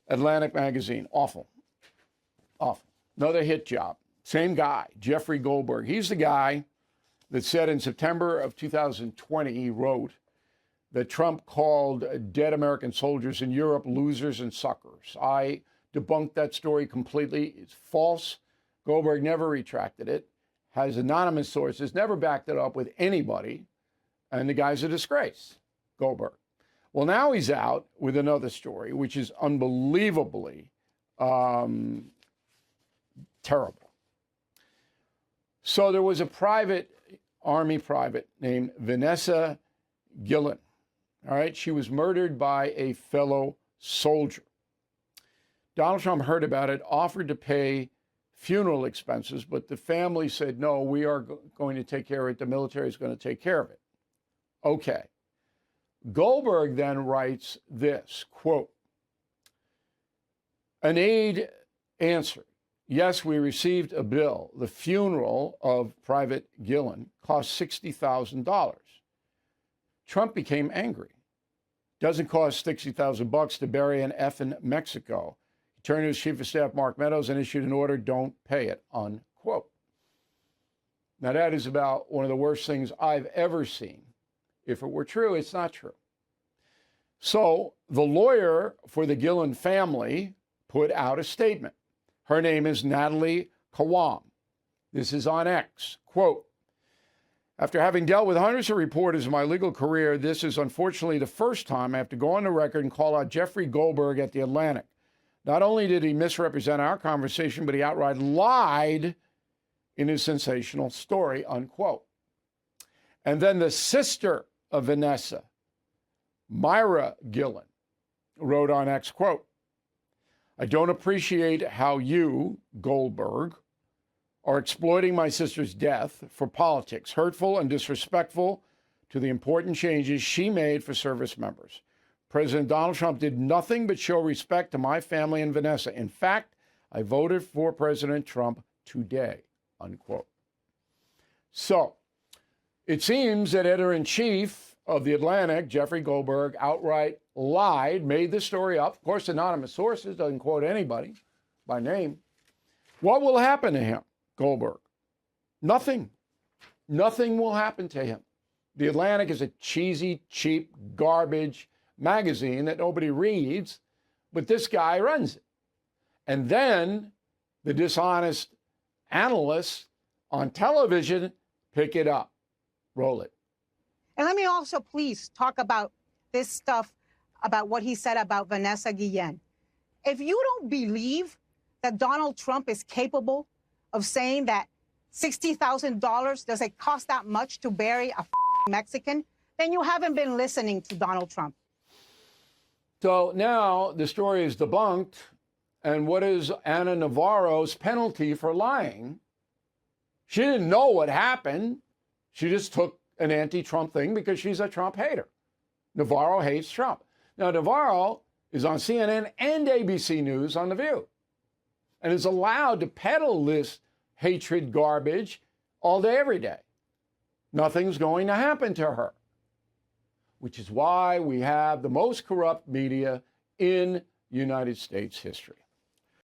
Atlantic magazine. Awful. Awful. Another hit job. Same guy, Jeffrey Goldberg. He's the guy that said in September of 2020, he wrote that Trump called dead American soldiers in Europe losers and suckers. I debunked that story completely. It's false. Goldberg never retracted it, has anonymous sources, never backed it up with anybody, and the guy's a disgrace, Goldberg. Well, now he's out with another story, which is unbelievably terrible. So there was a Army private named Vanessa Guillen. All right, she was murdered by a fellow soldier. Donald Trump heard about it, offered to pay funeral expenses, but the family said, no, we are going to take care of it. The military is going to take care of it. Okay. Goldberg then writes this, quote, an aide answered, yes, we received a bill. The funeral of Private Guillen cost $60,000. Trump became angry. Doesn't cost $60,000 to bury an F in Mexico. He turned to his chief of staff, Mark Meadows, and issued an order, don't pay it, unquote. Now, that is about one of the worst things I've ever seen. If it were true, it's not true. So the lawyer for the Guillen family put out a statement. Her name is Natalie Kawam. This is on X. Quote, after having dealt with hundreds of reporters in my legal career, this is unfortunately the first time I have to go on the record and call out Jeffrey Goldberg at the Atlantic. Not only did he misrepresent our conversation, but he outright lied in his sensational story, unquote. And then the sister of Vanessa, Myra Guillen, wrote on X, quote, I don't appreciate how you, Goldberg, are exploiting my sister's death for politics, hurtful and disrespectful to the important changes she made for service members. President Donald Trump did nothing but show respect to my family and Vanessa. In fact, I voted for President Trump today, unquote. So it seems that editor-in-chief of The Atlantic, Jeffrey Goldberg, outright lied, made the story up. Of course, anonymous sources, doesn't quote anybody by name. What will happen to him, Goldberg? Nothing. Nothing will happen to him. The Atlantic is a cheesy, cheap, garbage magazine that nobody reads, but this guy runs it. And then the dishonest analysts on television pick it up. Roll it. And let me also please talk about this stuff, about what he said about Vanessa Guillen. If you don't believe that Donald Trump is capable of saying that $60,000 doesn't cost that much to bury a Mexican, then you haven't been listening to Donald Trump. So now the story is debunked. And what is Ana Navarro's penalty for lying? She didn't know what happened. She just took an anti-Trump thing because she's a Trump hater. Navarro hates Trump. Now, Navarro is on CNN and ABC News on The View and is allowed to peddle this hatred garbage all day, every day. Nothing's going to happen to her, which is why we have the most corrupt media in United States history.